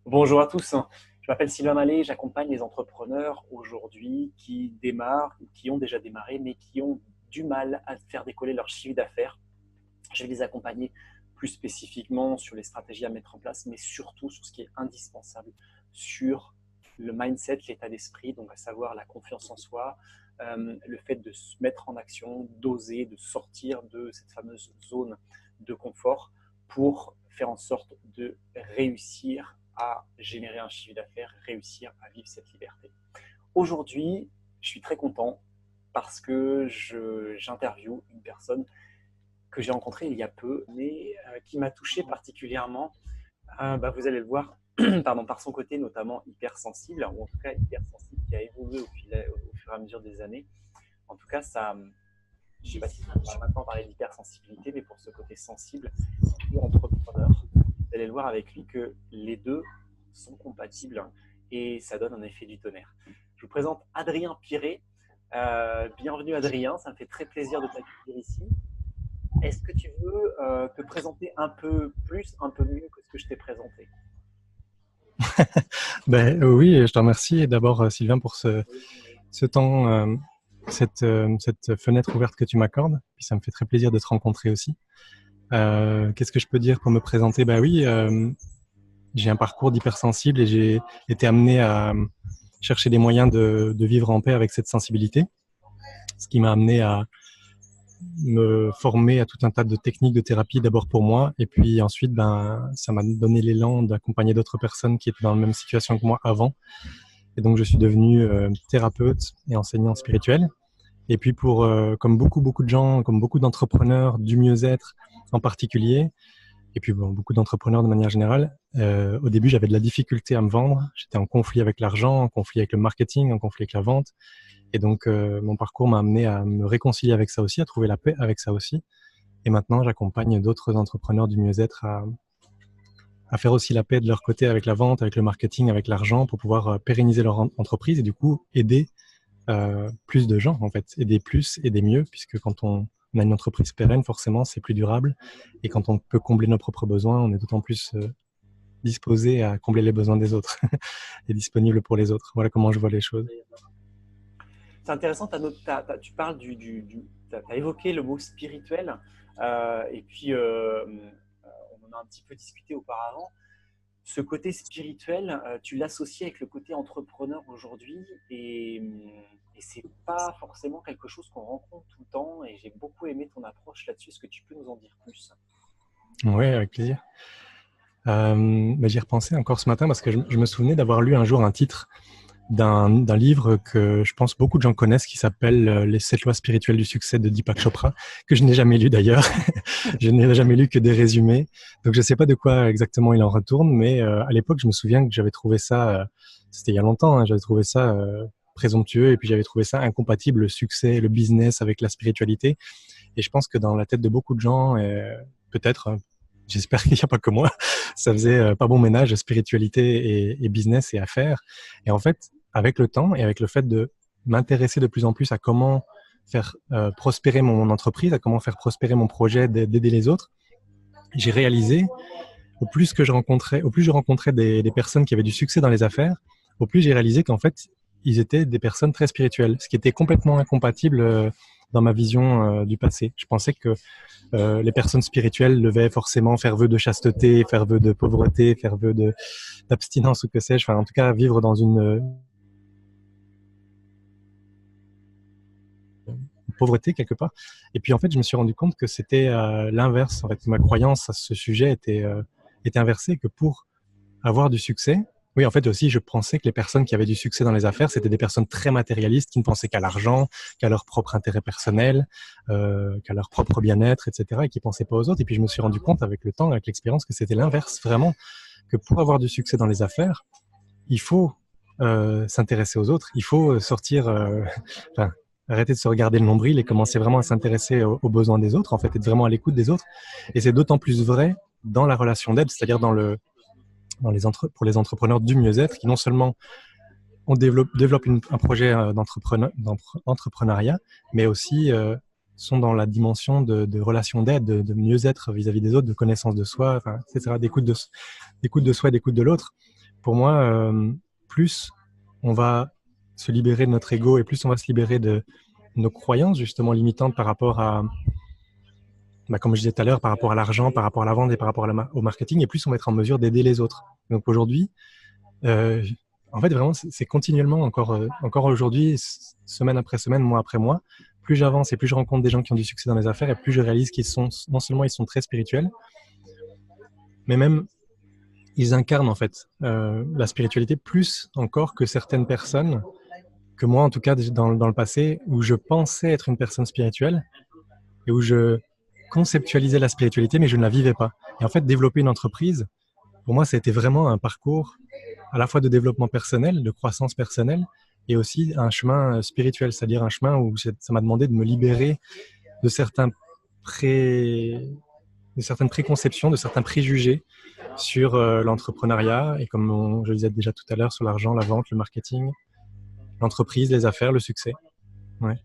Bonjour à tous, je m'appelle Sylvain Mallet, j'accompagne les entrepreneurs aujourd'hui qui démarrent ou qui ont déjà démarré mais qui ont du mal à faire décoller leur chiffre d'affaires. Je vais les accompagner plus spécifiquement sur les stratégies à mettre en place, mais surtout sur ce qui est indispensable, sur le mindset, l'état d'esprit, donc à savoir la confiance en soi, le fait de se mettre en action, d'oser, de sortir de cette fameuse zone de confort pour faire en sorte de réussir à générer un chiffre d'affaires, réussir à vivre cette liberté. Aujourd'hui, je suis très content parce que j'interviewe une personne que j'ai rencontrée il y a peu, mais qui m'a touché particulièrement. Vous allez le voir, pardon, par son côté notamment hypersensible, ou en tout cas hypersensible qui a évolué au fur et à mesure des années. En tout cas, ça, je ne sais pas si on va maintenant parler d'hypersensibilité, mais pour ce côté sensible et entrepreneur, vous allez le voir avec lui que les deux sont compatibles et ça donne un effet du tonnerre. Je vous présente Adrien Piré. Bienvenue Adrien, ça me fait très plaisir de t'accueillir ici. Est-ce que tu veux te présenter un peu plus, un peu mieux que ce que je t'ai présenté? Oui, je te remercie d'abord Sylvain pour ce temps, cette fenêtre ouverte que tu m'accordes. Puis ça me fait très plaisir de te rencontrer aussi. Qu'est-ce que je peux dire pour me présenter? Oui, j'ai un parcours d'hypersensible et j'ai été amené à chercher des moyens de vivre en paix avec cette sensibilité, ce qui m'a amené à me former à tout un tas de techniques de thérapie, d'abord pour moi, et puis ensuite, ça m'a donné l'élan d'accompagner d'autres personnes qui étaient dans la même situation que moi avant. Et donc, je suis devenu thérapeute et enseignant spirituel. Et puis, comme beaucoup de gens, comme beaucoup d'entrepreneurs du mieux-être en particulier, et puis beaucoup d'entrepreneurs de manière générale, au début, j'avais de la difficulté à me vendre. J'étais en conflit avec l'argent, en conflit avec le marketing, en conflit avec la vente. Et donc, mon parcours m'a amené à me réconcilier avec ça aussi, à trouver la paix avec ça aussi. Et maintenant, j'accompagne d'autres entrepreneurs du mieux-être à faire aussi la paix de leur côté avec la vente, avec le marketing, avec l'argent pour pouvoir pérenniser leur entreprise et du coup aider plus de gens en fait, aider plus, aider mieux, puisque quand on a une entreprise pérenne, forcément, c'est plus durable. Et quand on peut combler nos propres besoins, on est d'autant plus disposé à combler les besoins des autres et disponible pour les autres. Voilà comment je vois les choses. C'est intéressant, tu parles tu as évoqué le mot spirituel, et puis on en a un petit peu discuté auparavant. Ce côté spirituel, tu l'associes avec le côté entrepreneur aujourd'hui et c'est pas forcément quelque chose qu'on rencontre tout le temps et j'ai beaucoup aimé ton approche là-dessus. Est-ce que tu peux nous en dire plus? Oui, avec plaisir. J'y repensais encore ce matin parce que je me souvenais d'avoir lu un jour un titre d'un livre que je pense beaucoup de gens connaissent qui s'appelle Les 7 lois spirituelles du succès de Deepak Chopra, que je n'ai jamais lu d'ailleurs. Je n'ai jamais lu que des résumés. Donc je ne sais pas de quoi exactement il en retourne, mais à l'époque, je me souviens que j'avais trouvé ça, c'était il y a longtemps, hein, j'avais trouvé ça présomptueux et puis j'avais trouvé ça incompatible, le succès, le business avec la spiritualité. Et je pense que dans la tête de beaucoup de gens, peut-être, j'espère qu'il n'y a pas que moi, ça faisait pas bon ménage, spiritualité et business et affaires. Et en fait, avec le temps et avec le fait de m'intéresser de plus en plus à comment faire prospérer mon entreprise, à comment faire prospérer mon projet d'aider les autres, j'ai réalisé, au plus je rencontrais des personnes qui avaient du succès dans les affaires, au plus j'ai réalisé qu'en fait, ils étaient des personnes très spirituelles, ce qui était complètement incompatible dans ma vision du passé. Je pensais que les personnes spirituelles devaient forcément faire vœu de chasteté, faire vœu de pauvreté, faire vœu d'abstinence ou que sais-je. Enfin, en tout cas, vivre dans une pauvreté quelque part. Et puis en fait, je me suis rendu compte que c'était l'inverse. En fait, ma croyance à ce sujet était inversée, que pour avoir du succès, oui, en fait aussi, je pensais que les personnes qui avaient du succès dans les affaires, c'était des personnes très matérialistes qui ne pensaient qu'à l'argent, qu'à leur propre intérêt personnel, qu'à leur propre bien-être, etc., et qui ne pensaient pas aux autres. Et puis je me suis rendu compte avec le temps, avec l'expérience, que c'était l'inverse, vraiment, que pour avoir du succès dans les affaires, il faut s'intéresser aux autres, il faut sortir, enfin, arrêter de se regarder le nombril et commencer vraiment à s'intéresser aux besoins des autres, en fait, être vraiment à l'écoute des autres. Et c'est d'autant plus vrai dans la relation d'aide, c'est-à-dire pour les entrepreneurs du mieux-être qui non seulement développent un projet d'entrepreneuriat, mais aussi sont dans la dimension de relation d'aide, de mieux-être vis-à-vis des autres, de connaissance de soi, enfin, etc., d'écoute de soi et d'écoute de l'autre, pour moi, plus on va se libérer de notre ego et plus on va se libérer de nos croyances justement limitantes par rapport à, comme je disais tout à l'heure, par rapport à l'argent, par rapport à la vente et par rapport au marketing, et plus on va être en mesure d'aider les autres. Donc aujourd'hui, en fait vraiment c'est continuellement, encore aujourd'hui, semaine après semaine, mois après mois, plus j'avance et plus je rencontre des gens qui ont du succès dans les affaires et plus je réalise qu'ils sont, non seulement ils sont très spirituels, mais même ils incarnent en fait la spiritualité plus encore que certaines personnes, que moi en tout cas dans le passé, où je pensais être une personne spirituelle et où je conceptualisais la spiritualité mais je ne la vivais pas. Et en fait, développer une entreprise, pour moi, ça a été vraiment un parcours à la fois de développement personnel, de croissance personnelle, et aussi un chemin spirituel, c'est-à-dire un chemin où ça m'a demandé de me libérer de certaines préconceptions, de certains préjugés sur l'entrepreneuriat, et comme je le disais déjà tout à l'heure, sur l'argent, la vente, le marketing, l'entreprise, les affaires, le succès. Ouais.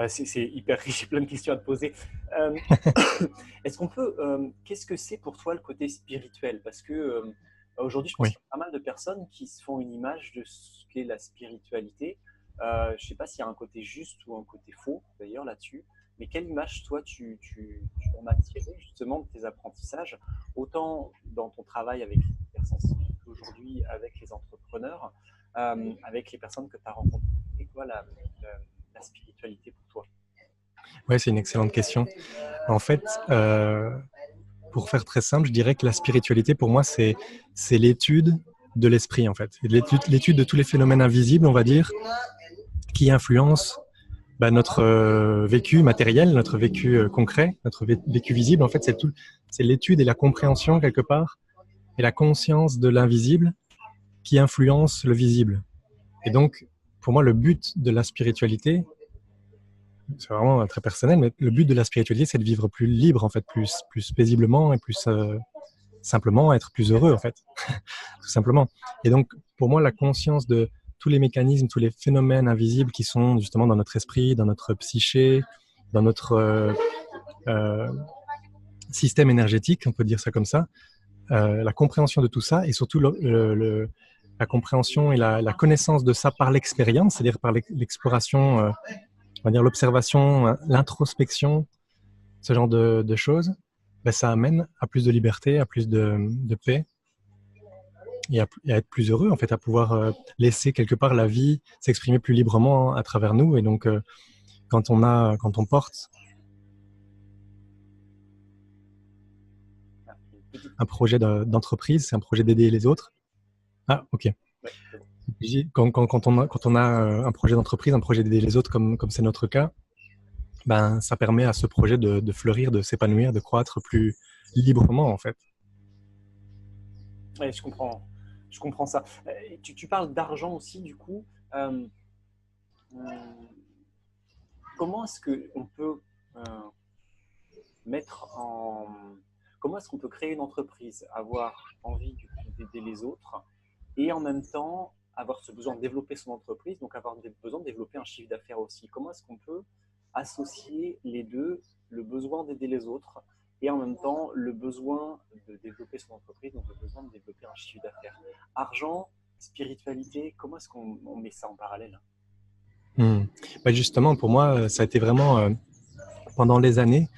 C'est hyper riche, j'ai plein de questions à te poser. Est-ce qu'on peut, qu'est-ce que c'est pour toi le côté spirituel? Parce que aujourd'hui, je pense qu'il y a pas mal de personnes qui se font une image de ce qu'est la spiritualité. Je ne sais pas s'il y a un côté juste ou un côté faux, d'ailleurs, là-dessus. Mais quelle image, toi, tu en as tiré justement de tes apprentissages, autant dans ton travail avec les personnes aujourd'hui, avec les entrepreneurs, avec les personnes que tu as rencontrées? C'est quoi la spiritualité pour toi? Oui, c'est une excellente question. En fait, pour faire très simple, je dirais que la spiritualité, pour moi, c'est l'étude de l'esprit, en fait. L'étude de tous les phénomènes invisibles, on va dire, qui influencent notre vécu matériel, notre vécu concret, notre vécu visible. En fait, c'est l'étude et la compréhension, quelque part, et la conscience de l'invisible qui influence le visible. Et donc, pour moi, le but de la spiritualité, c'est vraiment très personnel, mais le but de la spiritualité, c'est de vivre plus libre, en fait, plus paisiblement et plus simplement être plus heureux, en fait, tout simplement. Et donc, pour moi, la conscience de tous les mécanismes, tous les phénomènes invisibles qui sont justement dans notre esprit, dans notre psyché, dans notre système énergétique, on peut dire ça comme ça, la compréhension de tout ça et surtout la compréhension et la connaissance de ça par l'expérience, c'est-à-dire par l'exploration, on va dire l'observation, l'introspection, ce genre de choses, ça amène à plus de liberté, à plus de paix et à être plus heureux, en fait, à pouvoir laisser quelque part la vie s'exprimer plus librement à travers nous. Et donc, quand on porte un projet d'entreprise, c'est un projet d'aider les autres. Ah, ok. Quand on a un projet d'entreprise, un projet d'aider les autres, comme c'est notre cas, ça permet à ce projet de fleurir, de s'épanouir, de croître plus librement, en fait. Oui, je comprends ça. Tu parles d'argent aussi, du coup. Comment est-ce qu'on peut comment est-ce qu'on peut créer une entreprise, avoir envie d'aider les autres et en même temps avoir ce besoin de développer son entreprise, donc avoir besoin de développer un chiffre d'affaires aussi? Comment est-ce qu'on peut associer les deux, le besoin d'aider les autres et en même temps le besoin de développer son entreprise, donc le besoin de développer un chiffre d'affaires? Argent, spiritualité, comment est-ce qu'on met ça en parallèle? Justement, pour moi, ça a été vraiment, pendant les années,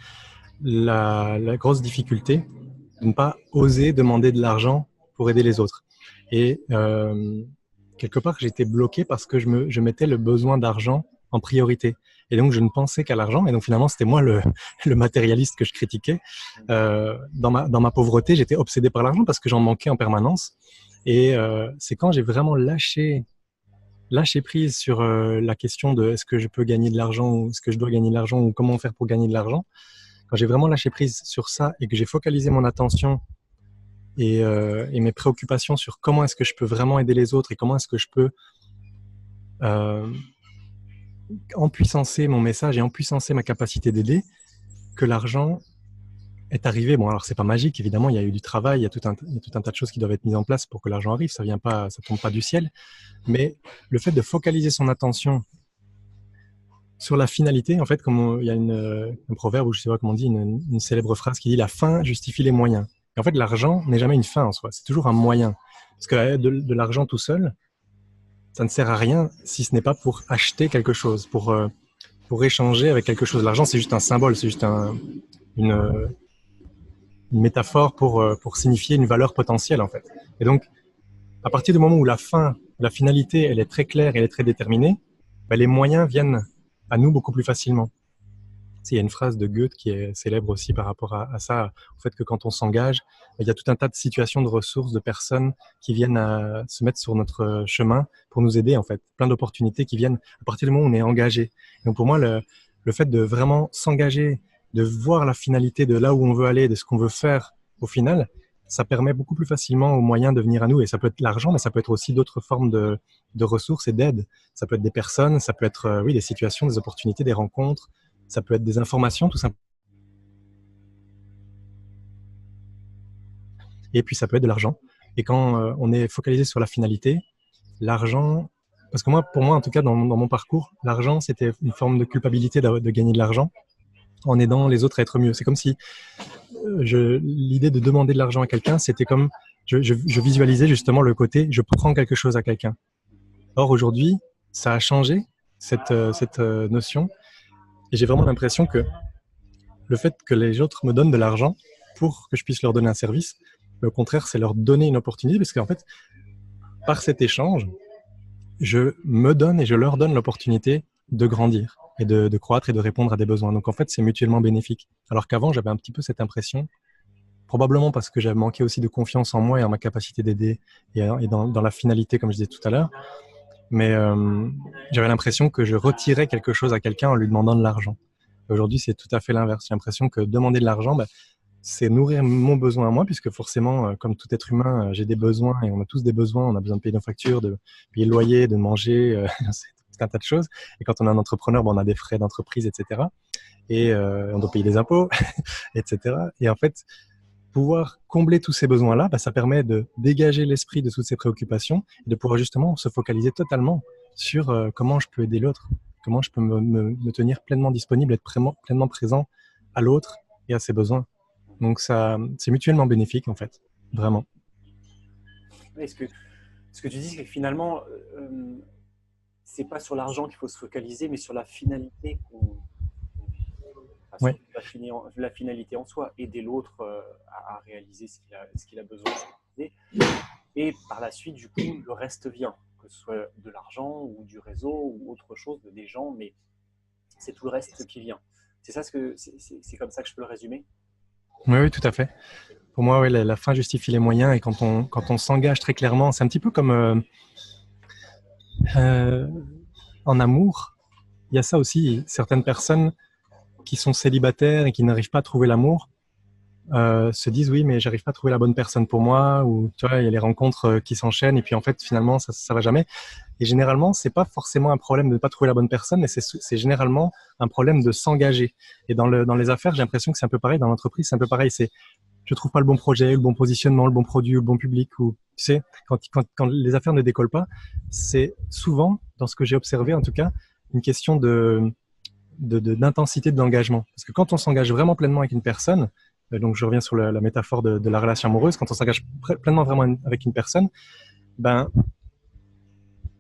la grosse difficulté de ne pas oser demander de l'argent pour aider les autres. Et quelque part, j'étais bloqué parce que je mettais le besoin d'argent en priorité. Et donc, je ne pensais qu'à l'argent. Et donc, finalement, c'était moi le matérialiste que je critiquais. Dans ma pauvreté, j'étais obsédé par l'argent parce que j'en manquais en permanence. Et c'est quand j'ai vraiment lâché prise sur la question de est-ce que je peux gagner de l'argent ou est-ce que je dois gagner de l'argent ou comment faire pour gagner de l'argent. Quand j'ai vraiment lâché prise sur ça et que j'ai focalisé mon attention et mes préoccupations sur comment est-ce que je peux vraiment aider les autres et comment est-ce que je peux empuissancer mon message et empuissancer ma capacité d'aider, que l'argent est arrivé. Bon, alors c'est pas magique, évidemment, il y a eu du travail, il y a tout un tas de choses qui doivent être mises en place pour que l'argent arrive, ça tombe pas du ciel, mais le fait de focaliser son attention sur la finalité, en fait, comme il y a un proverbe, ou je sais pas comment on dit, une célèbre phrase qui dit « la fin justifie les moyens ». Et en fait, l'argent n'est jamais une fin en soi, c'est toujours un moyen. Parce que de l'argent tout seul, ça ne sert à rien si ce n'est pas pour acheter quelque chose, pour échanger avec quelque chose. L'argent, c'est juste un symbole, c'est juste une, une métaphore pour signifier une valeur potentielle, en fait. Et donc, à partir du moment où la finalité, elle est très claire, elle est très déterminée, ben, les moyens viennent à nous beaucoup plus facilement. Il y a une phrase de Goethe qui est célèbre aussi par rapport à ça, au fait que quand on s'engage, il y a tout un tas de situations, de ressources, de personnes qui viennent à se mettre sur notre chemin pour nous aider, en fait. Plein d'opportunités qui viennent à partir du moment où on est engagé. Donc pour moi, le fait de vraiment s'engager, de voir la finalité de là où on veut aller, de ce qu'on veut faire au final, ça permet beaucoup plus facilement aux moyens de venir à nous. Et ça peut être l'argent, mais ça peut être aussi d'autres formes de ressources et d'aide. Ça peut être des personnes, ça peut être oui, des situations, des opportunités, des rencontres. Ça peut être des informations, tout simplement. Et puis, ça peut être de l'argent. Et quand on est focalisé sur la finalité, l'argent, parce que moi, pour moi, en tout cas, dans mon parcours, l'argent, c'était une forme de culpabilité de gagner de l'argent en aidant les autres à être mieux. C'est comme si l'idée de demander de l'argent à quelqu'un, c'était comme je visualisais justement le côté je prends quelque chose à quelqu'un. Or, aujourd'hui, ça a changé, cette notion. Et j'ai vraiment l'impression que le fait que les autres me donnent de l'argent pour que je puisse leur donner un service, au contraire, c'est leur donner une opportunité parce qu'en fait, par cet échange, je me donne et je leur donne l'opportunité de grandir et de croître et de répondre à des besoins. Donc en fait, c'est mutuellement bénéfique. Alors qu'avant, j'avais un petit peu cette impression, probablement parce que j'avais manqué aussi de confiance en moi et en ma capacité d'aider et dans la finalité, comme je disais tout à l'heure. Mais j'avais l'impression que je retirais quelque chose à quelqu'un en lui demandant de l'argent. Aujourd'hui, c'est tout à fait l'inverse. J'ai l'impression que demander de l'argent, bah, c'est nourrir mon besoin à moi, puisque forcément, comme tout être humain, j'ai des besoins et on a tous des besoins. On a besoin de payer nos factures, de payer le loyer, de manger, c'est tout un tas de choses. Et quand on est un entrepreneur, bah, on a des frais d'entreprise, etc. Et on doit payer des impôts, etc. Et en fait, pouvoir combler tous ces besoins-là, bah, ça permet de dégager l'esprit de toutes ces préoccupations et de pouvoir justement se focaliser totalement sur comment je peux aider l'autre, comment je peux me tenir pleinement disponible, être pleinement présent à l'autre et à ses besoins. Donc ça, c'est mutuellement bénéfique en fait, vraiment. Ce que tu dis, c'est que finalement, c'est pas sur l'argent qu'il faut se focaliser, mais sur la finalité Ouais. la finalité en soi, aider l'autre à réaliser ce qu'il a besoin de réaliser. Et par la suite, du coup, le reste vient, que ce soit de l'argent ou du réseau ou autre chose, des gens, mais c'est tout le reste qui vient. C'est comme ça que je peux le résumer. Oui, oui, tout à fait. Pour moi, ouais, la fin justifie les moyens et quand on s'engage très clairement, c'est un petit peu comme en amour. Il y a ça aussi, certaines personnes qui sont célibataires et qui n'arrivent pas à trouver l'amour se disent oui, mais j'arrive pas à trouver la bonne personne pour moi, ou tu vois, il y a les rencontres qui s'enchaînent et puis en fait finalement ça va jamais. Et généralement c'est pas forcément un problème de ne pas trouver la bonne personne, mais c'est généralement un problème de s'engager. Et dans les affaires, j'ai l'impression que c'est un peu pareil, dans l'entreprise c'est un peu pareil. C'est je trouve pas le bon projet, le bon positionnement, le bon produit, le bon public, ou tu sais, quand les affaires ne décollent pas, c'est souvent, dans ce que j'ai observé en tout cas, une question d'intensité de l'engagement. Parce que quand on s'engage vraiment pleinement avec une personne, donc je reviens sur la métaphore de la relation amoureuse, quand on s'engage pleinement vraiment avec une personne, ben,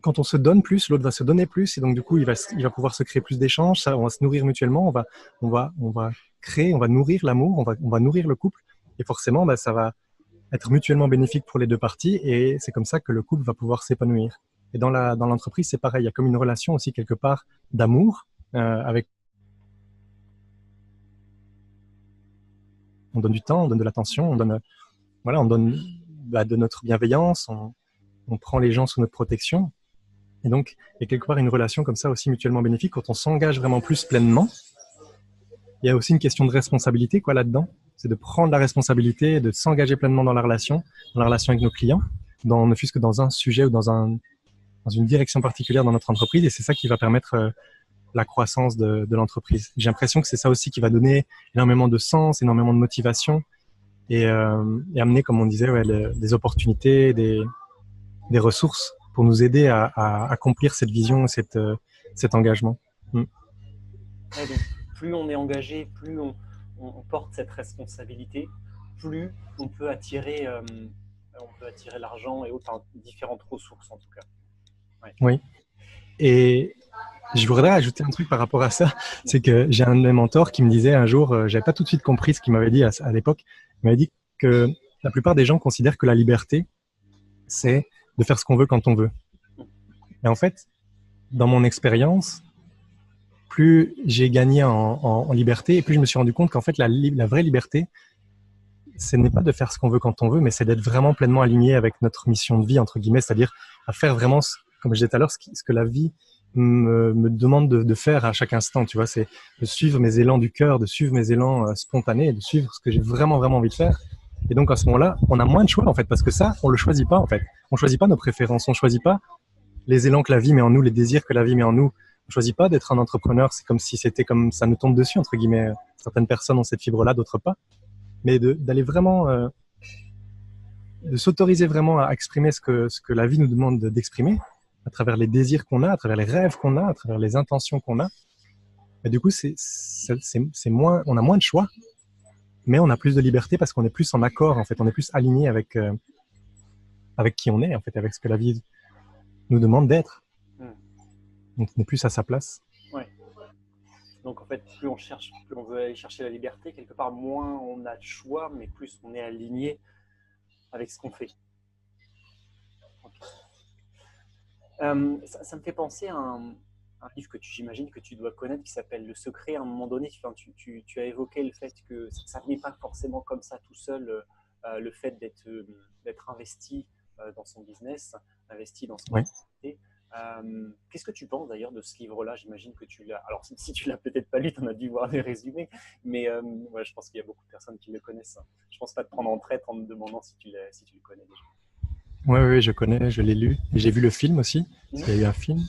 quand on se donne plus, l'autre va se donner plus, et donc du coup, il va pouvoir se créer plus d'échanges, on va se nourrir mutuellement, on va créer, on va nourrir l'amour, on va nourrir le couple, et forcément, ben, ça va être mutuellement bénéfique pour les deux parties, et c'est comme ça que le couple va pouvoir s'épanouir. Et dans l'entreprise, c'est pareil, il y a comme une relation aussi quelque part d'amour, avec on donne du temps, on donne de l'attention, on donne bah, de notre bienveillance, on prend les gens sous notre protection. Et donc, il y a quelque part une relation comme ça aussi mutuellement bénéfique. Quand on s'engage vraiment plus pleinement, il y a aussi une question de responsabilité quoi là-dedans. C'est de prendre la responsabilité, de s'engager pleinement dans la relation avec nos clients, ne fût-ce que dans un sujet ou dans une direction particulière dans notre entreprise. Et c'est ça qui va permettre la croissance de l'entreprise. J'ai l'impression que c'est ça aussi qui va donner énormément de sens, énormément de motivation et amener, comme on disait, ouais, des opportunités, des ressources pour nous aider à accomplir cette vision, cet engagement. Ouais, donc, plus on est engagé, plus on porte cette responsabilité, plus on peut attirer l'argent et autres, enfin, différentes ressources en tout cas. Ouais. Oui. Et je voudrais ajouter un truc par rapport à ça, c'est que j'ai un de mes mentors qui me disait un jour, j'avais pas tout de suite compris ce qu'il m'avait dit à l'époque, il m'avait dit que la plupart des gens considèrent que la liberté, c'est de faire ce qu'on veut quand on veut. Et en fait, dans mon expérience, plus j'ai gagné en liberté, et plus je me suis rendu compte qu'en fait, la vraie liberté, ce n'est pas de faire ce qu'on veut quand on veut, mais c'est d'être vraiment pleinement aligné avec notre mission de vie, entre guillemets, c'est-à-dire à faire vraiment, comme je disais tout à l'heure, ce que la vie me demande de faire à chaque instant, tu vois, c'est de suivre mes élans du cœur, de suivre mes élans spontanés, de suivre ce que j'ai vraiment, vraiment envie de faire. Et donc, à ce moment-là, on a moins de choix, en fait, parce que ça, on le choisit pas, en fait. On choisit pas nos préférences, on choisit pas les élans que la vie met en nous, les désirs que la vie met en nous. On choisit pas d'être un entrepreneur, c'est comme si c'était comme ça nous tombe dessus, entre guillemets. Certaines personnes ont cette fibre-là, d'autres pas. Mais d'aller vraiment, de s'autoriser vraiment à exprimer ce que la vie nous demande d'exprimer, à travers les désirs qu'on a, à travers les rêves qu'on a, à travers les intentions qu'on a. Et du coup, c'est moins, on a moins de choix, mais on a plus de liberté parce qu'on est plus en accord, en fait, on est plus aligné avec qui on est, en fait, avec ce que la vie nous demande d'être. Donc, on est plus à sa place. Ouais. Donc en fait, plus on veut aller chercher la liberté, quelque part, moins on a de choix, mais plus on est aligné avec ce qu'on fait. Okay. Ça me fait penser à un livre que j'imagine que tu dois connaître qui s'appelle Le Secret. À un moment donné, tu as évoqué le fait que ça ne venait pas forcément comme ça tout seul, le fait d'être investi dans son business, investi dans son activité. Qu'est-ce que tu penses d'ailleurs de ce livre-là? J'imagine que tu l'as. Alors, si tu l'as peut-être pas lu, tu en as dû voir des résumés, mais ouais, je pense qu'il y a beaucoup de personnes qui le connaissent. Je pense pas te prendre en traître en me demandant si tu le connais déjà. Oui, je connais, je l'ai lu. Et j'ai vu le film aussi, parce qu'il y a eu un film.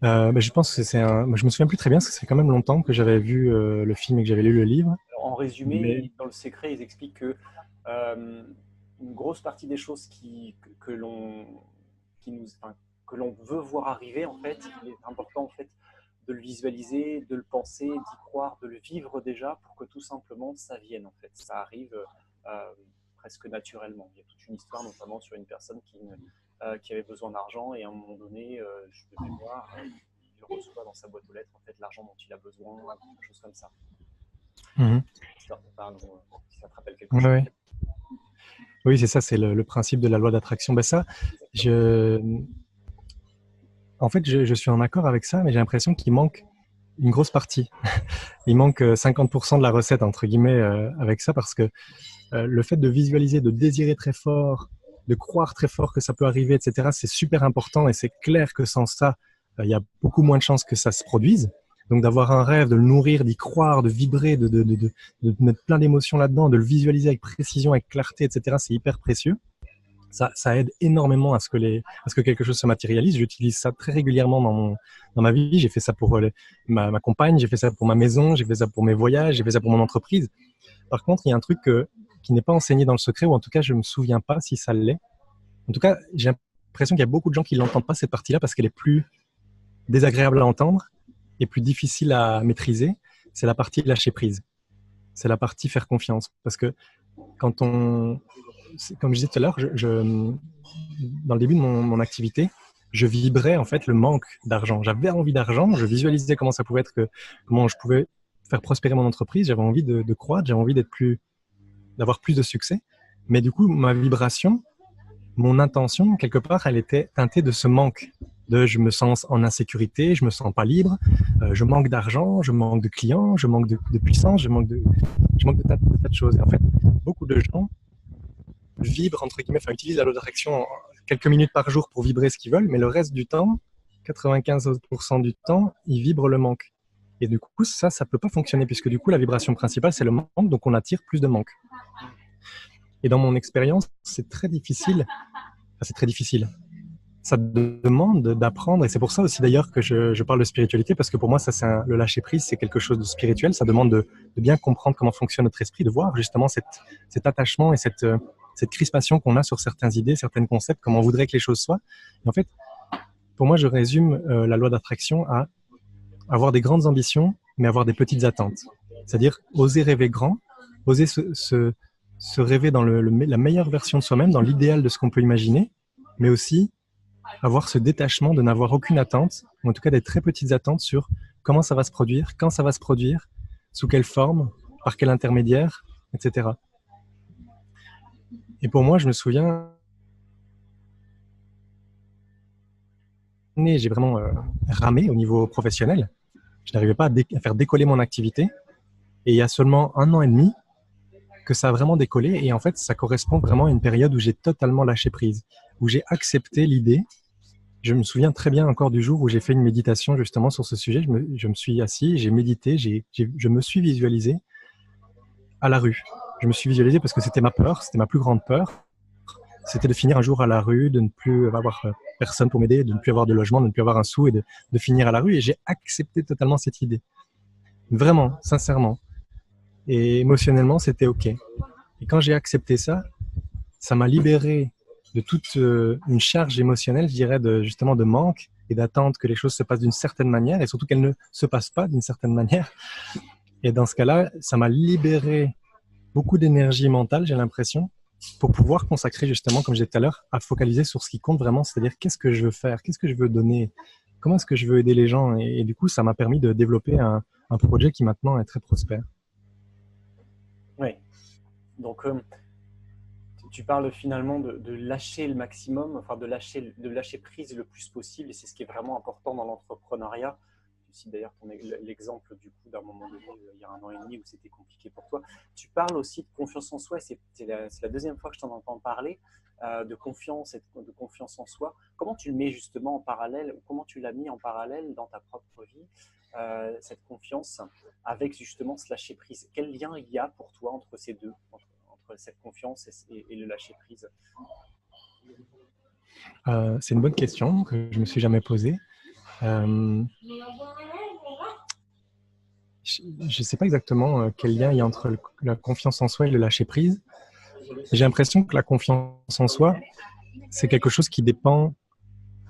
Ouais. Je pense que je me souviens plus très bien, parce que c'est quand même longtemps que j'avais vu le film et que j'avais lu le livre. Alors, en résumé, dans Le Secret, ils expliquent que une grosse partie des choses que l'on veut voir arriver, en fait, il est important en fait de le visualiser, de le penser, d'y croire, de le vivre déjà pour que tout simplement ça vienne en fait. Ça arrive presque naturellement. Il y a toute une histoire notamment sur une personne qui avait besoin d'argent et à un moment donné, je devais voir, il reçoit dans sa boîte aux lettres en fait l'argent dont il a besoin, quelque chose comme ça. Histoire de parler, si ça te rappelle quelque chose. Ouais. Oui, c'est ça, c'est le principe de la loi d'attraction. Ça, en fait, je suis en accord avec ça, mais j'ai l'impression qu'il manque une grosse partie. Il manque 50% de la recette, entre guillemets, avec ça, parce que le fait de visualiser, de désirer très fort, de croire très fort que ça peut arriver, etc., c'est super important et c'est clair que sans ça, il y a beaucoup moins de chances que ça se produise. Donc d'avoir un rêve, de le nourrir, d'y croire, de vibrer, de mettre plein d'émotions là-dedans, de le visualiser avec précision, avec clarté, etc., c'est hyper précieux. Ça aide énormément à ce que quelque chose se matérialise. J'utilise ça très régulièrement dans ma vie. J'ai fait ça pour ma compagne, j'ai fait ça pour ma maison, j'ai fait ça pour mes voyages, j'ai fait ça pour mon entreprise. Par contre, il y a un truc qui n'est pas enseigné dans Le Secret, ou en tout cas, je ne me souviens pas si ça l'est. En tout cas, j'ai l'impression qu'il y a beaucoup de gens qui ne l'entendent pas, cette partie-là, parce qu'elle est plus désagréable à entendre et plus difficile à maîtriser. C'est la partie lâcher prise. C'est la partie faire confiance. Parce que quand comme je disais tout à l'heure, dans le début de mon activité, je vibrais en fait le manque d'argent. J'avais envie d'argent, je visualisais comment ça pouvait être, comment je pouvais faire prospérer mon entreprise. J'avais envie de croître, j'avais envie d'avoir plus de succès. Mais du coup, ma vibration, mon intention, quelque part, elle était teintée de ce manque. Je me sens en insécurité, je me sens pas libre, je manque d'argent, je manque de clients, je manque de puissance, je manque de tas de choses. Et en fait, beaucoup de gens vibrent, entre guillemets, utilisent la loi d'attraction quelques minutes par jour pour vibrer ce qu'ils veulent, mais le reste du temps, 95% du temps, ils vibrent le manque. Et du coup, ça peut pas fonctionner, puisque du coup, la vibration principale, c'est le manque, donc on attire plus de manque. Et dans mon expérience, c'est très difficile. C'est très difficile. Ça demande d'apprendre, et c'est pour ça aussi d'ailleurs que je parle de spiritualité, parce que pour moi, le lâcher-prise, c'est quelque chose de spirituel. Ça demande de bien comprendre comment fonctionne notre esprit, de voir justement cet attachement et cette crispation qu'on a sur certaines idées, certains concepts, comment on voudrait que les choses soient. Et en fait, pour moi, je résume la loi d'attraction à avoir des grandes ambitions, mais avoir des petites attentes. C'est-à-dire oser rêver grand, oser se se rêver dans la meilleure version de soi-même, dans l'idéal de ce qu'on peut imaginer, mais aussi avoir ce détachement de n'avoir aucune attente, ou en tout cas des très petites attentes sur comment ça va se produire, quand ça va se produire, sous quelle forme, par quel intermédiaire, etc. Et pour moi, je me souviens, j'ai vraiment ramé au niveau professionnel. Je n'arrivais pas à faire décoller mon activité. Et il y a seulement 1 an et demi que ça a vraiment décollé. Et en fait, ça correspond vraiment à une période où j'ai totalement lâché prise, où j'ai accepté l'idée. Je me souviens très bien encore du jour où j'ai fait une méditation justement sur ce sujet. Je me suis assis, j'ai médité, je me suis visualisé à la rue. Je me suis visualisé parce que c'était ma peur, c'était ma plus grande peur. C'était de finir un jour à la rue, de ne plus avoir personne pour m'aider, de ne plus avoir de logement, de ne plus avoir un sou et de finir à la rue. Et j'ai accepté totalement cette idée. Vraiment, sincèrement. Et émotionnellement, c'était OK. Et quand j'ai accepté ça, ça m'a libéré de toute une charge émotionnelle, je dirais, justement de manque et d'attente que les choses se passent d'une certaine manière et surtout qu'elles ne se passent pas d'une certaine manière. Et dans ce cas-là, ça m'a libéré beaucoup d'énergie mentale, j'ai l'impression, pour pouvoir consacrer justement, comme j'ai dit tout à l'heure, à focaliser sur ce qui compte vraiment, c'est-à-dire qu'est-ce que je veux faire, qu'est-ce que je veux donner, comment est-ce que je veux aider les gens. Et du coup, ça m'a permis de développer un projet qui maintenant est très prospère. Oui. Donc, tu parles finalement de lâcher le maximum, enfin de lâcher prise le plus possible, et c'est ce qui est vraiment important dans l'entrepreneuriat. Tu cites d'ailleurs l'exemple du coup d'un moment donné, il y a 1 an et demi, où c'était compliqué pour toi. Tu parles aussi de confiance en soi, et c'est la deuxième fois que je t'en entends parler, de confiance et de confiance en soi. Comment tu le mets justement en parallèle, ou comment tu l'as mis en parallèle dans ta propre vie, cette confiance, avec justement ce lâcher prise? Quel lien il y a pour toi entre ces deux, entre cette confiance et le lâcher prise? C'est une bonne question que je ne me suis jamais posée. Je ne sais pas exactement quel lien il y a entre la confiance en soi et le lâcher prise. J'ai l'impression que la confiance en soi, c'est quelque chose qui dépend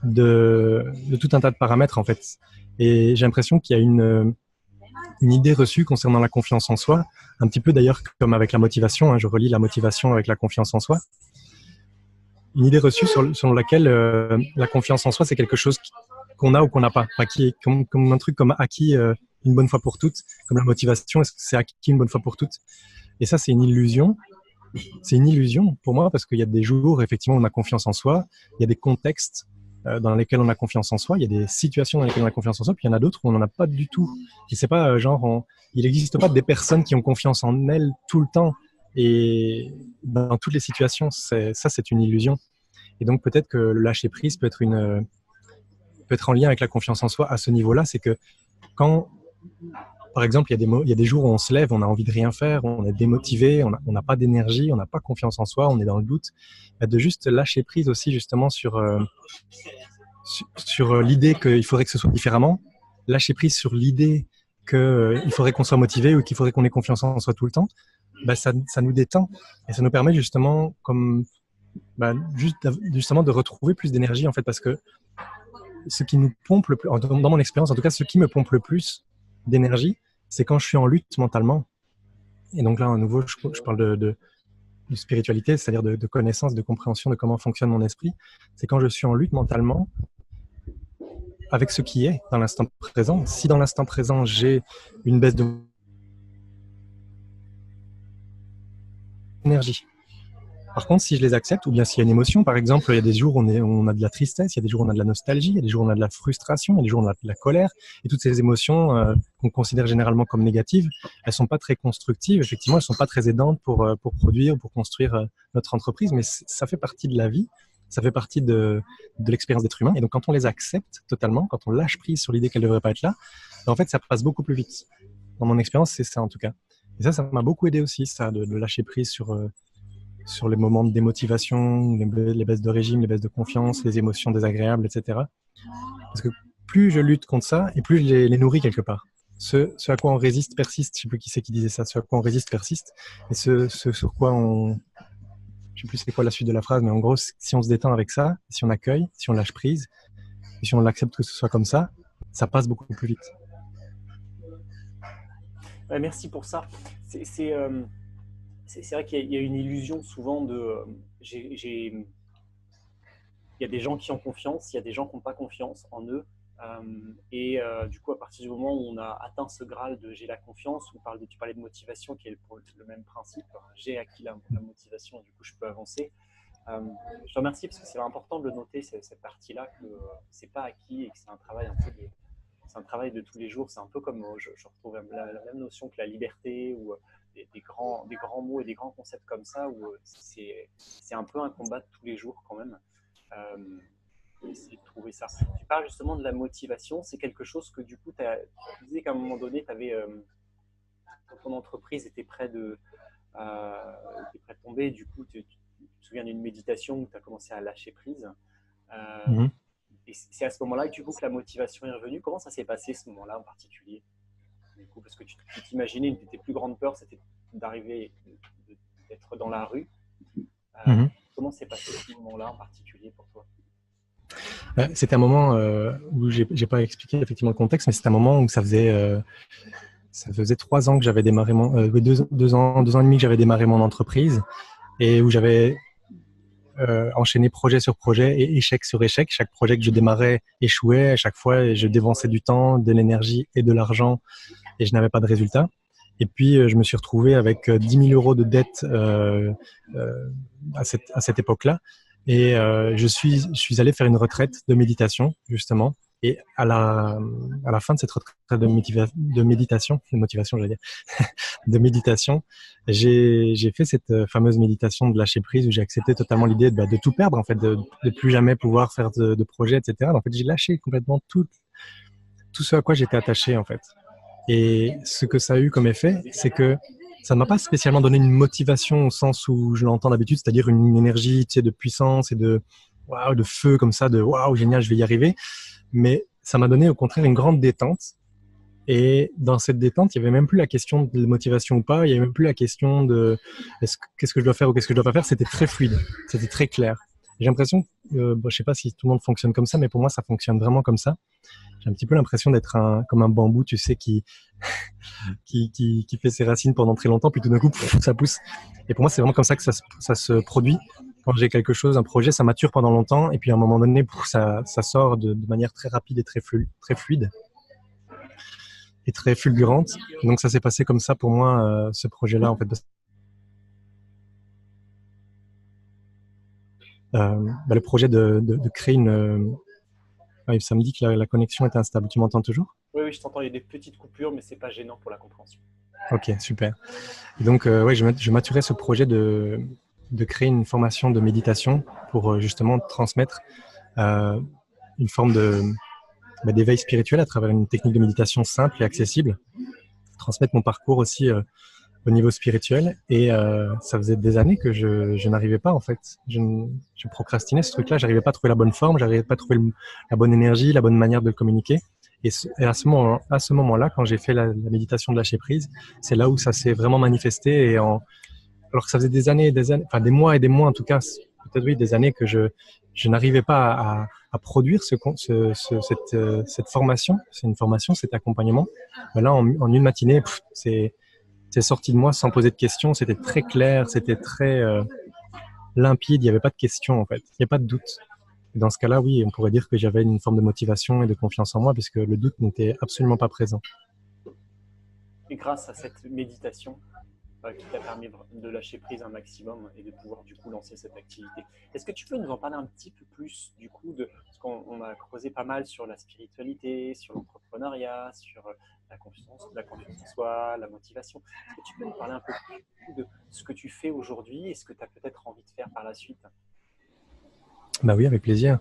de tout un tas de paramètres en fait. Et j'ai l'impression qu'il y a une idée reçue concernant la confiance en soi, un petit peu d'ailleurs comme avec la motivation, hein, je relie la motivation avec la confiance en soi. Une idée reçue selon laquelle la confiance en soi, c'est quelque chose qu'on a ou qu'on n'a pas, enfin, qui est comme un truc comme acquis une bonne fois pour toutes, comme la motivation, est-ce que c'est acquis une bonne fois pour toutes? Et ça, c'est une illusion. C'est une illusion pour moi parce qu'il y a des jours, effectivement, où on a confiance en soi, il y a des contextes dans lesquels on a confiance en soi, il y a des situations dans lesquelles on a confiance en soi, puis il y en a d'autres où on n'en a pas du tout. Et c'est pas il n'existe pas des personnes qui ont confiance en elles tout le temps et dans toutes les situations. Ça, c'est une illusion. Et donc peut-être que le lâcher prise peut être en lien avec la confiance en soi à ce niveau-là. C'est que quand, par exemple, il y a des jours où on se lève, on a envie de rien faire, on est démotivé, on n'a pas d'énergie, on n'a pas confiance en soi, on est dans le doute, de juste lâcher prise aussi justement sur l'idée qu'il faudrait que ce soit différemment, lâcher prise sur l'idée qu'il faudrait qu'on soit motivé ou qu'il faudrait qu'on ait confiance en soi tout le temps, ça nous détend et ça nous permet justement justement de retrouver plus d'énergie en fait, parce que ce qui nous pompe le plus, dans mon expérience en tout cas, ce qui me pompe le plus d'énergie, c'est quand je suis en lutte mentalement. Et donc là, à nouveau, je parle de spiritualité, c'est-à-dire de connaissance, de compréhension de comment fonctionne mon esprit. C'est quand je suis en lutte mentalement avec ce qui est dans l'instant présent. Si dans l'instant présent, j'ai une baisse d'énergie, par contre, si je les accepte, ou bien s'il y a une émotion, par exemple, il y a des jours où on a de la tristesse, il y a des jours où on a de la nostalgie, il y a des jours où on a de la frustration, il y a des jours où on a de la colère, et toutes ces émotions qu'on considère généralement comme négatives, elles sont pas très constructives, effectivement, elles sont pas très aidantes pour produire, pour construire notre entreprise, mais ça fait partie de la vie, ça fait partie de l'expérience d'être humain, et donc quand on les accepte totalement, quand on lâche prise sur l'idée qu'elles ne devraient pas être là, en fait, ça passe beaucoup plus vite. Dans mon expérience, c'est ça en tout cas. Et ça m'a beaucoup aidé aussi, ça, de lâcher prise sur les moments de démotivation, les baisses de régime, les baisses de confiance, les émotions désagréables, etc. Parce que plus je lutte contre ça, et plus je les nourris quelque part. Ce à quoi on résiste persiste. Je ne sais plus qui c'est qui disait ça. Ce à quoi on résiste persiste. Et ce sur quoi on... Je ne sais plus c'est quoi la suite de la phrase, mais en gros, si on se détend avec ça, si on accueille, si on lâche prise, et si on l'accepte que ce soit comme ça passe beaucoup plus vite. Merci pour ça. C'est c'est vrai qu'il y a une illusion souvent de… il y a des gens qui ont confiance, il y a des gens qui n'ont pas confiance en eux. Du coup, à partir du moment où on a atteint ce graal de j'ai la confiance, tu parlais de motivation qui est le même principe. J'ai acquis la motivation, du coup, je peux avancer. Je te remercie parce que c'est important de le noter, cette partie-là, que c'est pas acquis et que c'est un travail c'est un travail de tous les jours. C'est un peu comme, je retrouve la même notion que la liberté ou des grands mots et des grands concepts comme ça, où c'est un peu un combat de tous les jours quand même. Essayer de trouver ça. Tu parles justement de la motivation, c'est quelque chose que du coup, tu disais qu'à un moment donné, ton entreprise était était près de tomber, du coup, tu te souviens d'une méditation où tu as commencé à lâcher prise. Mhm. Et c'est à ce moment-là que du coup que la motivation est revenue. Comment ça s'est passé ce moment-là en particulier, du coup, parce que tu t'imaginais une de tes plus grandes peurs, c'était d'être dans la rue. Mhm. Comment s'est passé ce moment-là en particulier pour toi? C'était un moment où j'ai pas expliqué effectivement le contexte, mais c'était un moment où ça faisait 3 ans que j'avais démarré deux ans et demi que j'avais démarré mon entreprise et où j'avais enchaîné projet sur projet et échec sur échec. Chaque projet que je démarrais échouait à chaque fois et je dépensais du temps, de l'énergie et de l'argent et je n'avais pas de résultat. Et puis, je me suis retrouvé avec 10 000 euros de dette à cette époque-là. Et je suis allé faire une retraite de méditation, justement. Et à la fin de cette retraite de motivation, j'allais dire, de méditation, j'ai fait cette fameuse méditation de lâcher prise où j'ai accepté totalement l'idée de tout perdre, en fait, de plus jamais pouvoir faire de projets, etc. En fait, j'ai lâché complètement tout ce à quoi j'étais attaché, en fait. Et ce que ça a eu comme effet, c'est que ça ne m'a pas spécialement donné une motivation au sens où je l'entends d'habitude, c'est-à-dire une énergie, tu sais, de puissance et de feu comme ça, de waouh, génial, je vais y arriver. Mais ça m'a donné au contraire une grande détente. Et dans cette détente, il n'y avait même plus la question de motivation ou pas, il n'y avait même plus la question de qu'est-ce que je dois faire ou qu'est-ce que je dois pas faire. C'était très fluide, c'était très clair. J'ai l'impression, je ne sais pas si tout le monde fonctionne comme ça, mais pour moi, ça fonctionne vraiment comme ça. J'ai un petit peu l'impression d'être comme un bambou, tu sais, qui fait ses racines pendant très longtemps, puis tout d'un coup, ça pousse. Et pour moi, c'est vraiment comme ça que ça se produit. Quand j'ai quelque chose, un projet, ça mature pendant longtemps, et puis à un moment donné, ça sort de manière très rapide et très fluide et très fulgurante. Et donc, ça s'est passé comme ça pour moi, ce projet-là, en fait. Le projet de créer une… ça me dit que la connexion était instable. Tu m'entends toujours? Oui, je t'entends, il y a des petites coupures, mais c'est pas gênant pour la compréhension. Ok, super. Et donc, je maturais ce projet de créer une formation de méditation pour justement transmettre une forme d'éveil spirituel à travers une technique de méditation simple et accessible. Transmettre mon parcours aussi au niveau spirituel. Et ça faisait des années que je n'arrivais pas, en fait. Je procrastinais ce truc-là. J'arrivais pas à trouver la bonne forme, j'arrivais pas à trouver la bonne énergie, la bonne manière de le communiquer. Et à ce moment-là, quand j'ai fait la méditation de lâcher prise, c'est là où ça s'est vraiment manifesté. Alors que ça faisait des années, enfin des mois et des mois en tout cas, peut-être oui, des années que je n'arrivais pas à produire cette formation. C'est une formation, cet accompagnement. Ben là, en une matinée, c'est sorti de moi sans poser de questions. C'était très clair, c'était très limpide. Il n'y avait pas de questions en fait. Il n'y a pas de doute. Et dans ce cas-là, oui, on pourrait dire que j'avais une forme de motivation et de confiance en moi puisque le doute n'était absolument pas présent. Et grâce à cette méditation qui t'a permis de lâcher prise un maximum et de pouvoir du coup lancer cette activité. Est-ce que tu peux nous en parler un petit peu plus du coup parce qu'on a creusé pas mal sur la spiritualité, sur l'entrepreneuriat, sur la confiance en soi, la motivation. Est-ce que tu peux nous parler un peu plus de ce que tu fais aujourd'hui et ce que tu as peut-être envie de faire par la suite? Bah oui, avec plaisir.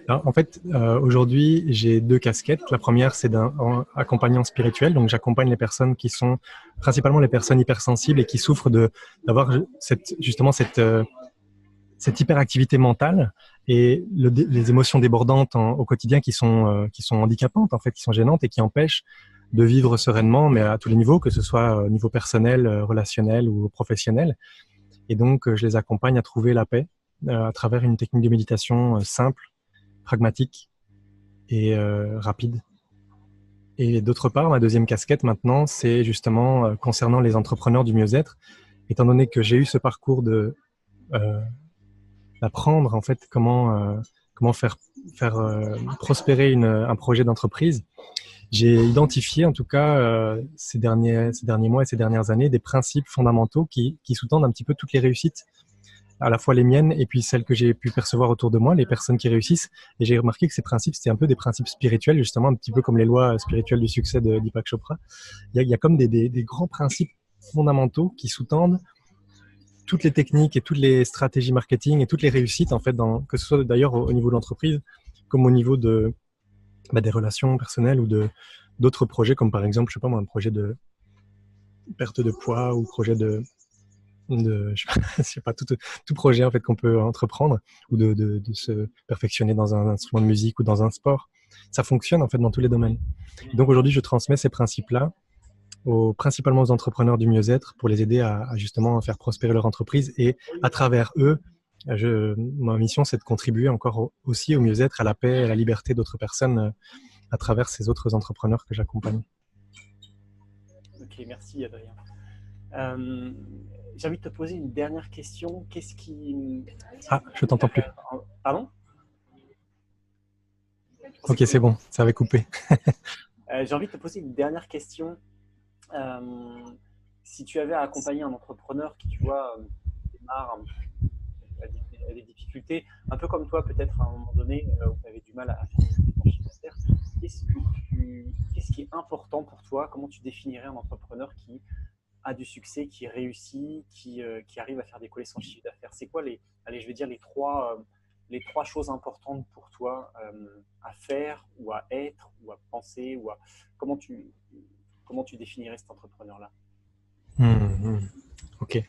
Alors, en fait, aujourd'hui, j'ai 2 casquettes. La première, c'est d'un accompagnant spirituel. Donc, j'accompagne les personnes qui sont principalement les personnes hypersensibles et qui souffrent d'avoir justement cette hyperactivité mentale et les émotions débordantes au quotidien qui sont handicapantes, en fait, qui sont gênantes et qui empêchent de vivre sereinement, mais à tous les niveaux, que ce soit au niveau personnel, relationnel ou professionnel. Et donc, je les accompagne à trouver la paix à travers une technique de méditation simple, pragmatique et rapide. Et d'autre part, ma deuxième casquette maintenant, c'est justement concernant les entrepreneurs du mieux-être. étant donné que j'ai eu ce parcours d'apprendre en fait comment faire prospérer un projet d'entreprise, j'ai identifié en tout cas ces derniers mois et ces dernières années des principes fondamentaux qui sous-tendent un petit peu toutes les réussites, à la fois les miennes et puis celles que j'ai pu percevoir autour de moi, les personnes qui réussissent. Et j'ai remarqué que ces principes, c'était un peu des principes spirituels, justement, un petit peu comme les lois spirituelles du succès de Deepak Chopra. Il y a comme des grands principes fondamentaux qui sous-tendent toutes les techniques et toutes les stratégies marketing et toutes les réussites, en fait, que ce soit d'ailleurs au niveau de l'entreprise, comme au niveau des relations personnelles ou d'autres projets, comme par exemple, je sais pas moi, un projet de perte de poids ou projet je sais pas, tout projet en fait qu'on peut entreprendre ou de se perfectionner dans un instrument de musique ou dans un sport. Ça fonctionne en fait dans tous les domaines. Donc aujourd'hui, je transmets ces principes-là principalement aux entrepreneurs du mieux-être pour les aider à justement faire prospérer leur entreprise, et à travers eux, ma mission, c'est de contribuer encore aussi au mieux-être, à la paix, à la liberté d'autres personnes à travers ces autres entrepreneurs que j'accompagne. Ok, merci Adrien. J'ai envie de te poser une dernière question. Qu'est-ce qui... Ah, je t'entends plus. Pardon? Ok, c'est bon, ça avait coupé. J'ai envie de te poser une dernière question. Si tu avais à accompagner un entrepreneur qui, tu vois, démarre a des difficultés, un peu comme toi peut-être à un moment donné, où tu avais du mal à faire des chiffres d'affaires, qu'est-ce qui est important pour toi? Comment tu définirais un entrepreneur qui a du succès, qui réussit, qui arrive à faire décoller son chiffre d'affaires? C'est quoi allez, je vais dire les trois choses importantes pour toi à faire ou à être ou à penser comment tu définirais cet entrepreneur-là? Ok,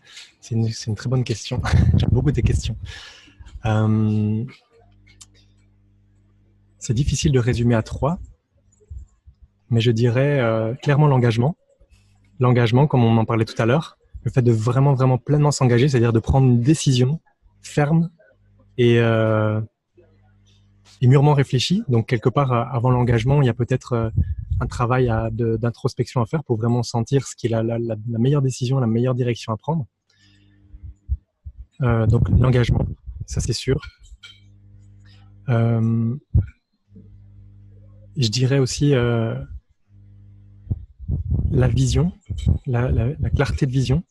c'est une très bonne question. J'aime beaucoup tes questions. C'est difficile de résumer à 3, mais je dirais clairement l'engagement. L'engagement, comme on en parlait tout à l'heure, le fait de vraiment, vraiment pleinement s'engager, c'est-à-dire de prendre une décision ferme et mûrement réfléchie. Donc, quelque part, avant l'engagement, il y a peut-être un travail d'introspection à faire pour vraiment sentir ce qui est la meilleure décision, la meilleure direction à prendre. Donc, l'engagement, ça c'est sûr. Je dirais aussi la vision, la clarté de vision,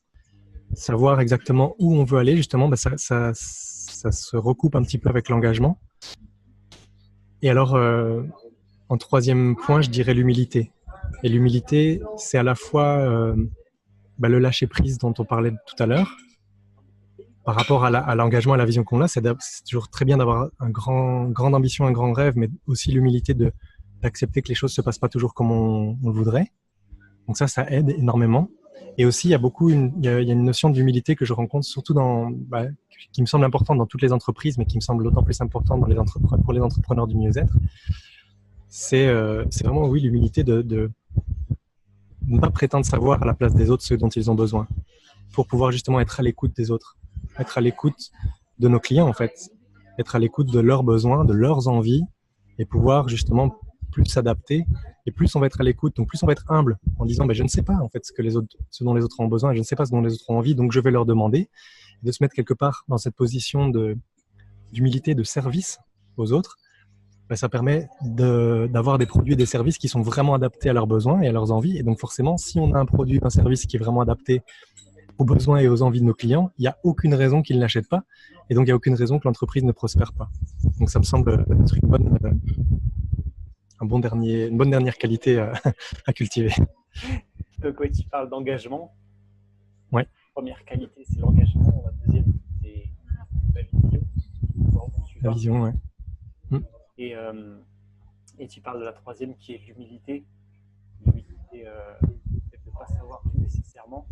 savoir exactement où on veut aller, justement, ça se recoupe un petit peu avec l'engagement. Et alors, en troisième point, je dirais l'humilité. Et l'humilité, c'est à la fois le lâcher-prise dont on parlait tout à l'heure, par rapport à l'engagement, à la vision qu'on a. C'est toujours très bien d'avoir grande ambition, un grand rêve, mais aussi l'humilité d'accepter que les choses ne se passent pas toujours comme on le voudrait. Donc ça aide énormément. Et aussi, il y a une notion d'humilité que je rencontre surtout qui me semble importante dans toutes les entreprises, mais qui me semble d'autant plus importante pour les entrepreneurs du mieux-être. C'est vraiment, oui, l'humilité de ne pas prétendre savoir à la place des autres ce dont ils ont besoin, pour pouvoir justement être à l'écoute des autres, être à l'écoute de nos clients en fait, être à l'écoute de leurs besoins, de leurs envies, et pouvoir justement plus s'adapter. Et plus on va être à l'écoute, donc plus on va être humble en disant je ne sais pas en fait ce dont les autres ont besoin, je ne sais pas ce dont les autres ont envie, donc je vais leur demander, et de se mettre quelque part dans cette position d'humilité, de service aux autres. Ça permet d'avoir des produits et des services qui sont vraiment adaptés à leurs besoins et à leurs envies. Et donc forcément, si on a un produit, un service qui est vraiment adapté aux besoins et aux envies de nos clients, il n'y a aucune raison qu'ils ne l'achètent pas. Et donc il n'y a aucune raison que l'entreprise ne prospère pas. Donc ça me semble être une bonne dernière qualité à cultiver. Donc, ouais, tu parles d'engagement. Ouais. Première qualité, c'est l'engagement. La deuxième, c'est la vision. La vision, ouais. Et tu parles de la troisième qui est l'humilité. L'humilité, de ne pas savoir tout nécessairement.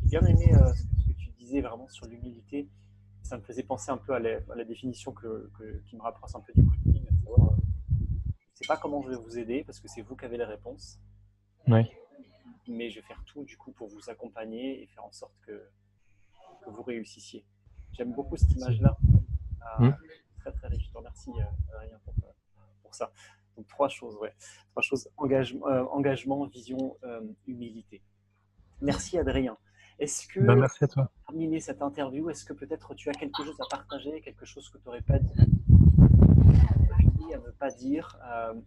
J'ai bien aimé ce que tu disais vraiment sur l'humilité. Ça me faisait penser un peu à la définition qui me rapproche un peu du coaching, à savoir, je ne sais pas comment je vais vous aider parce que c'est vous qui avez les réponses. Ouais. Mais je vais faire tout du coup pour vous accompagner et faire en sorte que vous réussissiez. J'aime beaucoup cette image-là. Très très riche. Je te remercie Adrien pour ça. Donc trois choses, engagement, vision, humilité. Merci Adrien. Est-ce que, Ben, merci à toi. pour terminer cette interview, est-ce que peut-être tu as quelque chose à partager, quelque chose que tu n'aurais pas dit, à ne pas dire?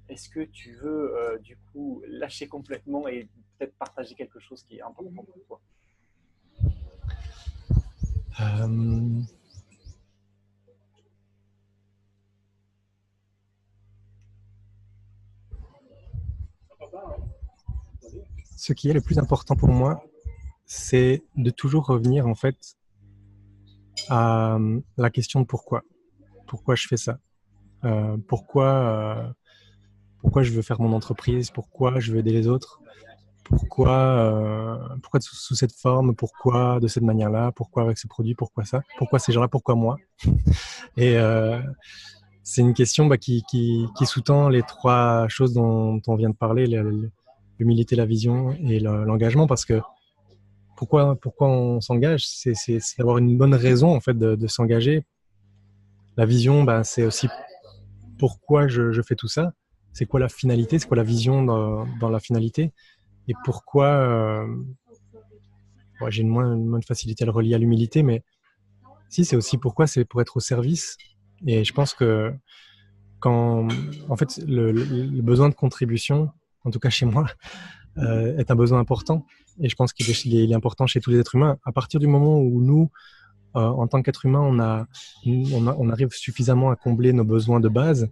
Est-ce que tu veux du coup lâcher complètement et peut-être partager quelque chose qui est important pour toi? Euh, Ce qui est le plus important pour moi, c'est de toujours revenir en fait à la question de pourquoi. Pourquoi je fais ça? Pourquoi je veux faire mon entreprise? Pourquoi je veux aider les autres? Pourquoi sous cette forme? Pourquoi de cette manière-là? Pourquoi avec ce produit? Pourquoi ça? Pourquoi ces gens-là? Pourquoi moi? Et c'est une question qui sous-tend les trois choses dont on vient de parler, l'humilité, la vision et l'engagement, parce que pourquoi on s'engage, c'est d'avoir une bonne raison en fait de s'engager. La vision, ben, c'est aussi pourquoi je fais tout ça, c'est quoi la finalité, c'est quoi la vision dans la finalité, et pourquoi j'ai une moins de facilité à le relier à l'humilité, mais si, c'est aussi pourquoi, c'est pour être au service. Et je pense que quand, en fait, le besoin de contribution, en tout cas chez moi, est un besoin important. Et je pense qu'il est important chez tous les êtres humains. À partir du moment où nous, en tant qu'être humain, on arrive suffisamment à combler nos besoins de base,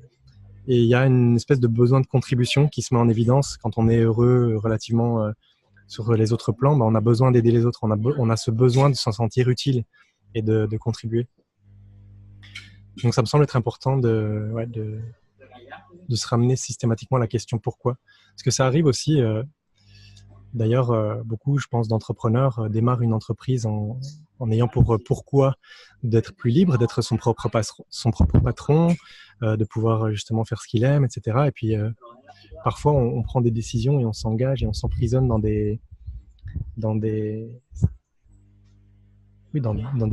et il y a une espèce de besoin de contribution qui se met en évidence quand on est heureux relativement sur les autres plans. Ben, on a besoin d'aider les autres, on a ce besoin de s'en sentir utile et de contribuer. Donc ça me semble être important de se ramener systématiquement à la question pourquoi. Parce que ça arrive aussi, d'ailleurs, beaucoup, je pense, d'entrepreneurs démarrent une entreprise en ayant pour pourquoi d'être plus libre, d'être son propre patron, de pouvoir justement faire ce qu'il aime, etc. Et puis, parfois, on prend des décisions et on s'engage et on s'emprisonne dans des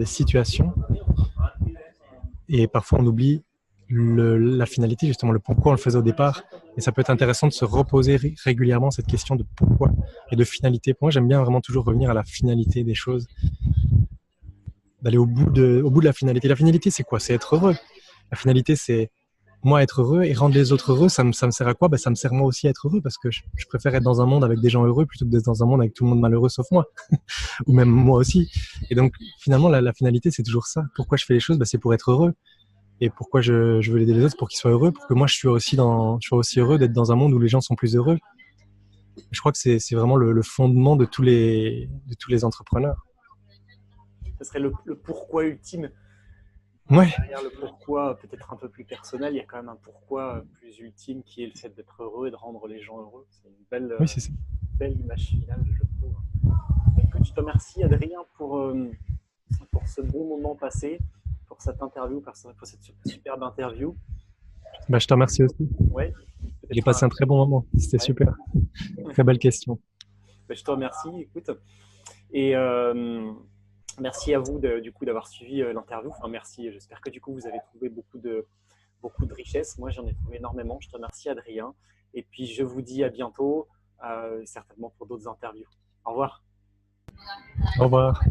situations. Et parfois, on oublie la finalité, justement, le pourquoi on le faisait au départ. Et ça peut être intéressant de se reposer régulièrement cette question de pourquoi et de finalité. Pour moi, j'aime bien vraiment toujours revenir à la finalité des choses, d'aller au bout de la finalité. La finalité, c'est quoi? C'est être heureux. La finalité, c'est moi être heureux et rendre les autres heureux. Ça me sert à quoi? Ben, ça me sert moi aussi à être heureux, parce que je préfère être dans un monde avec des gens heureux plutôt que d'être dans un monde avec tout le monde malheureux sauf moi, ou même moi aussi. Et donc, finalement, la finalité, c'est toujours ça. Pourquoi je fais les choses? Ben, c'est pour être heureux. Et pourquoi je veux aider les autres? Pour qu'ils soient heureux, pour que moi je sois aussi heureux d'être dans un monde où les gens sont plus heureux. Je crois que c'est vraiment le fondement de tous les entrepreneurs. Ce serait le pourquoi ultime. Ouais. Derrière le pourquoi peut-être un peu plus personnel, il y a quand même un pourquoi plus ultime qui est le fait d'être heureux et de rendre les gens heureux. C'est une Oui, c'est ça. belle image finale, je trouve. Écoute, je te remercie, Adrien, pour ce bon moment passé, pour cette interview, pour cette superbe interview. Bah, je te remercie aussi. Ouais, j'ai passé un très bon moment. C'était super. Très belle question. Bah, je te remercie. Écoute. Et merci à vous du coup d'avoir suivi l'interview. Enfin, merci. J'espère que du coup vous avez trouvé beaucoup de richesses. Moi, j'en ai trouvé énormément. Je te remercie, Adrien. Et puis, je vous dis à bientôt, certainement pour d'autres interviews. Au revoir. Au revoir.